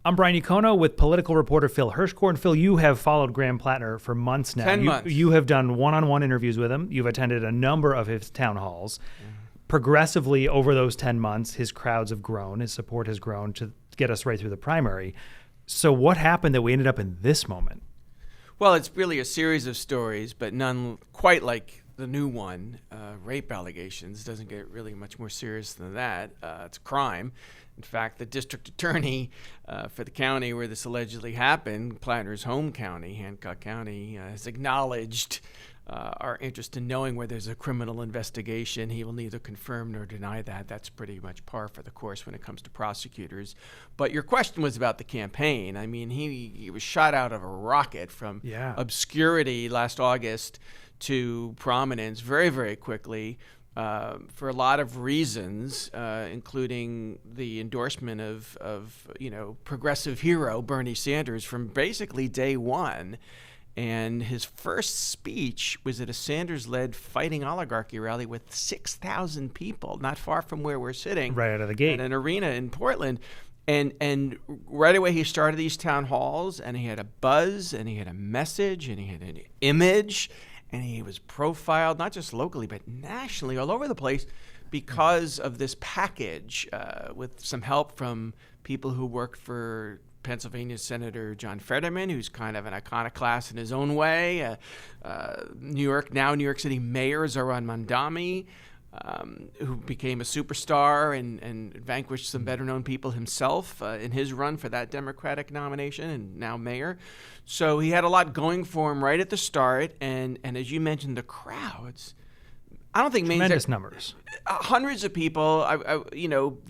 I'm Brian Yocono with political reporter Phil Hirshckorn. Phil, you have followed Graham Platner for months now. 10 months. You have done one-on-one interviews with him. You've attended a number of his town halls. Progressively over those 10 months, his crowds have grown, his support has grown to get us right through the primary. So what happened that we ended up in this moment? Well, it's really a series of stories, but none quite like the new one. Rape allegations doesn't get really much more serious than that. It's a crime. In fact, the district attorney for the county where this allegedly happened, Platner's home county, Hancock County, has acknowledged our interest in knowing where there's a criminal investigation. He will neither confirm nor deny that. That's pretty much par for the course when it comes to prosecutors. But your question was about the campaign. I mean, he was shot out of a rocket from obscurity last August to prominence very, very quickly for a lot of reasons, including the endorsement of progressive hero Bernie Sanders from basically day one. And his first speech was at a Sanders-led fighting oligarchy rally with 6,000 people, not far from where we're sitting. Right out of the gate. At an arena in Portland. And right away he started these town halls, and he had a buzz, and he had a message, and he had an image, and he was profiled, not just locally, but nationally, all over the place, because of this package with some help from people who worked for Pennsylvania Senator John Fetterman, who's kind of an iconoclast in his own way. New York City Mayor Zohran Mamdani, who became a superstar and vanquished some better-known people himself in his run for that Democratic nomination, and now mayor. So he had a lot going for him right at the start, and as you mentioned, the crowds. I don't think tremendous numbers. Hundreds of people.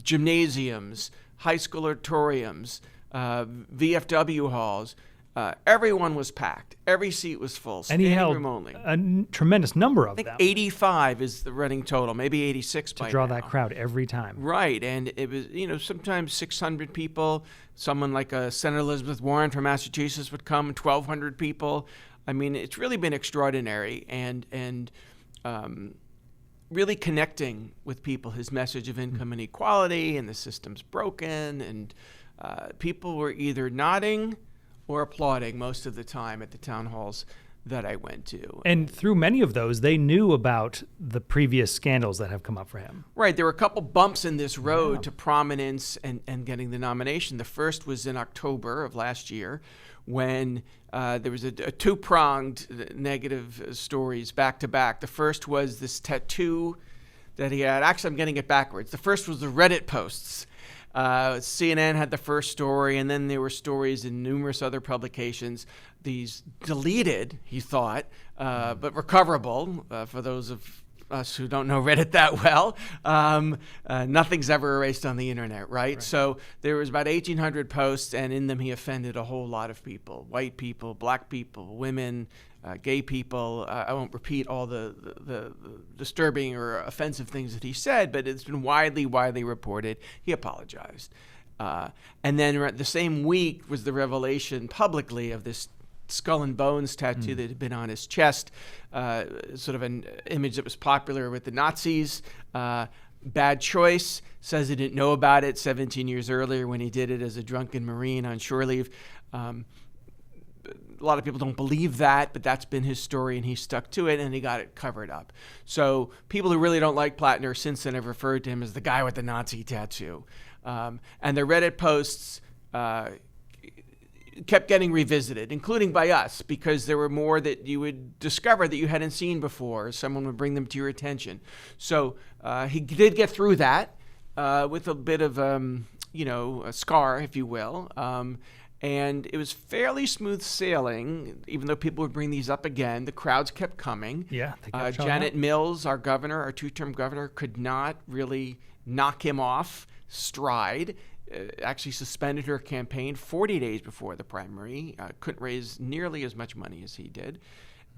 Gymnasiums, high school auditoriums. VFW halls, everyone was packed. Every seat was full. And he held room only. a tremendous number of I think them. 85 is the running total, maybe 86 to by draw now. that crowd every time. Right, and it was, sometimes 600 people. Someone like Senator Elizabeth Warren from Massachusetts would come, 1,200 people. I mean, it's really been extraordinary, and really connecting with people. His message of income inequality and the system's broken, and people were either nodding or applauding most of the time at the town halls that I went to. And through many of those, they knew about the previous scandals that have come up for him. Right. There were a couple bumps in this road to prominence and getting the nomination. The first was in October of last year when there was a two-pronged negative stories back to back. The first was this tattoo that he had. Actually, I'm getting it backwards. The first was the Reddit posts. CNN had the first story, and then there were stories in numerous other publications. These deleted, he thought, but recoverable for those of us who don't know Reddit that well. Nothing's ever erased on the internet, right? So there was about 1,800 posts, and in them he offended a whole lot of people: white people, black people, women, gay people. I won't repeat all the disturbing or offensive things that he said, but it's been widely reported. He apologized. And then the same week was the revelation publicly of this skull and bones tattoo that had been on his chest, sort of an image that was popular with the Nazis. Bad choice. Says he didn't know about it 17 years earlier when he did it as a drunken Marine on shore leave. A lot of people don't believe that, but that's been his story, and he stuck to it, and he got it covered up. So people who really don't like Platner since then have referred to him as the guy with the Nazi tattoo. And the Reddit posts kept getting revisited, including by us, because there were more that you would discover that you hadn't seen before. Someone would bring them to your attention. So he did get through that with a bit of, a scar, if you will. And it was fairly smooth sailing, even though people would bring these up again. The crowds kept coming. Yeah, they kept showing Janet up. Mills, our governor, our two-term governor, could not really knock him off stride. Actually suspended her campaign 40 days before the primary. Couldn't raise nearly as much money as he did.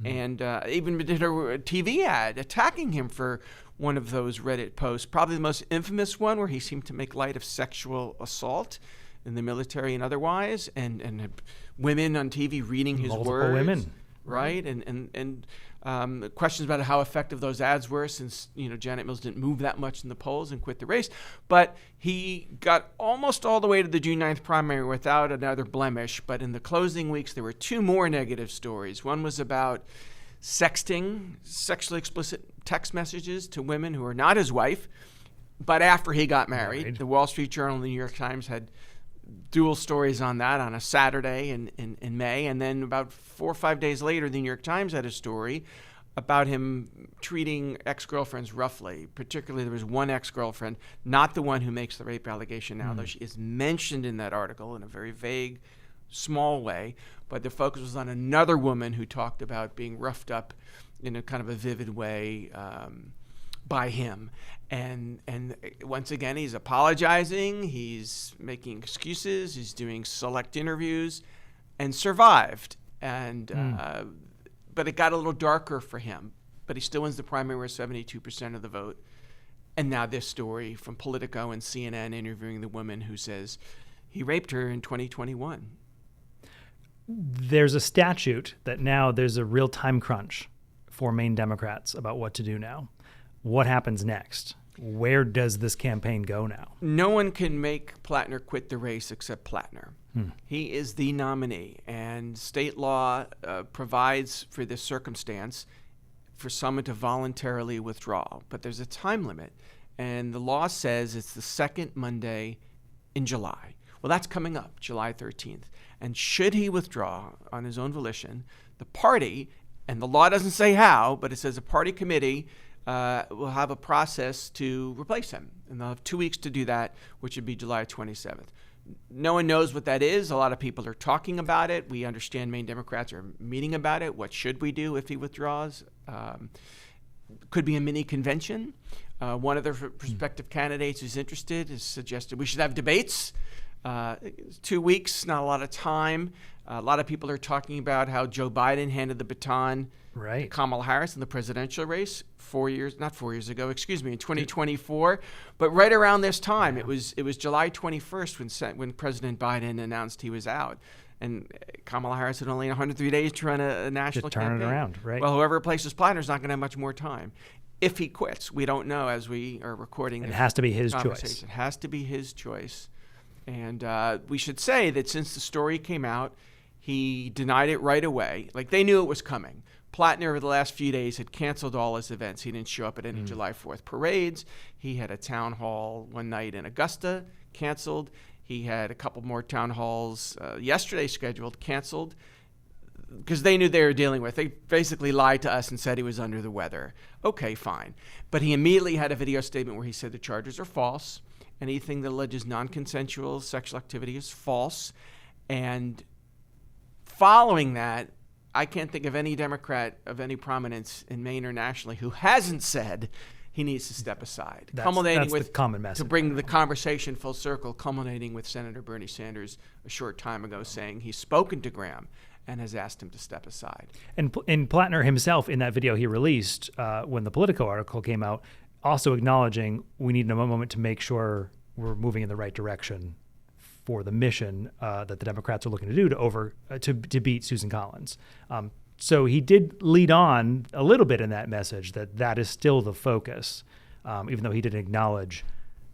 And even did a TV ad attacking him for one of those Reddit posts, probably the most infamous one, where he seemed to make light of sexual assault in the military and otherwise, and women on TV reading his Multiple words. women. Right? And Questions about how effective those ads were, since Janet Mills didn't move that much in the polls and quit the race. But he got almost all the way to the June 9th primary without another blemish. But in the closing weeks, there were two more negative stories. One was about sexting, sexually explicit text messages to women who are not his wife, but after he got married. The Wall Street Journal and the New York Times had dual stories on that on a Saturday in May. And then about 4 or 5 days later, the New York Times had a story about him treating ex-girlfriends roughly. Particularly, there was one ex-girlfriend, not the one who makes the rape allegation now, though she is mentioned in that article in a very vague, small way. But the focus was on another woman who talked about being roughed up in a kind of a vivid way by him. And once again, he's apologizing, he's making excuses, he's doing select interviews, and survived. But it got a little darker for him. But he still wins the primary with 72% of the vote. And now this story from Politico and CNN interviewing the woman who says he raped her in 2021. There's a statute that now there's a real time crunch for Maine Democrats about what to do now. What happens next? Where does this campaign go now? No one can make Platner quit the race except Platner. He is the nominee, and state law provides for this circumstance for someone to voluntarily withdraw. But there's a time limit, and the law says it's the second Monday in July. Well, that's coming up, July 13th. And should he withdraw on his own volition, the party, and the law doesn't say how, but it says a party committee will have a process to replace him. And they'll have 2 weeks to do that, which would be July 27th. No one knows what that is. A lot of people are talking about it. We understand Maine Democrats are meeting about it. What should we do if he withdraws? Could be a mini convention. One of the prospective candidates who's interested has suggested we should have debates. 2 weeks, not a lot of time. A lot of people are talking about how Joe Biden handed the baton to Kamala Harris in the presidential race in 2024. But right around this time, it was July 21st when President Biden announced he was out. And Kamala Harris had only 103 days to run a national campaign. Turn it around, right? Well, whoever replaces Platner is not going to have much more time. If he quits, we don't know as we are recording. It has to be his choice. It has to be his choice. And we should say that since the story came out, he denied it right away. Like, they knew it was coming. Platner, over the last few days, had canceled all his events. He didn't show up at any July 4th parades. He had a town hall one night in Augusta, canceled. He had a couple more town halls yesterday scheduled, canceled, because they knew they were dealing with. They basically lied to us and said he was under the weather. Okay, fine. But he immediately had a video statement where he said the charges are false. Anything that alleges non-consensual sexual activity is false. And following that, I can't think of any Democrat of any prominence in Maine or nationally who hasn't said he needs to step aside. That's the common message. To bring the conversation full circle, culminating with Senator Bernie Sanders a short time ago saying he's spoken to Graham and has asked him to step aside. And Platner himself, in that video he released when the Politico article came out, also acknowledging we need a moment to make sure we're moving in the right direction for the mission that the Democrats are looking to do to beat Susan Collins. So he did lead on a little bit in that message that is still the focus, even though he didn't acknowledge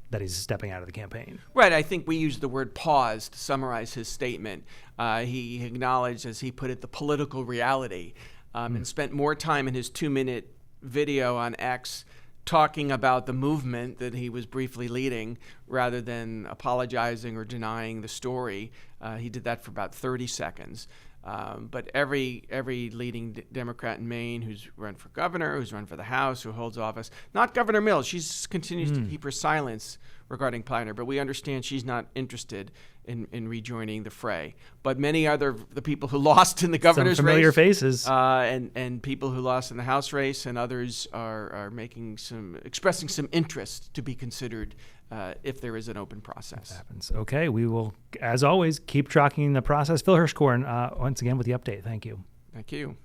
that he's stepping out of the campaign. Right. I think we used the word pause to summarize his statement. He acknowledged, as he put it, the political reality, and spent more time in his 2-minute video on X talking about the movement that he was briefly leading rather than apologizing or denying the story. He did that for about 30 seconds. But every leading Democrat in Maine who's run for governor, who's run for the House, who holds office, not Governor Mills, she continues to keep her silence regarding Platner, but we understand she's not interested in rejoining the fray. But many the people who lost in the governor's some familiar race, faces, and people who lost in the House race, and others are expressing some interest to be considered if there is an open process. That happens. Okay, we will, as always, keep tracking the process. Phil Hirshckorn, once again with the update. Thank you. Thank you.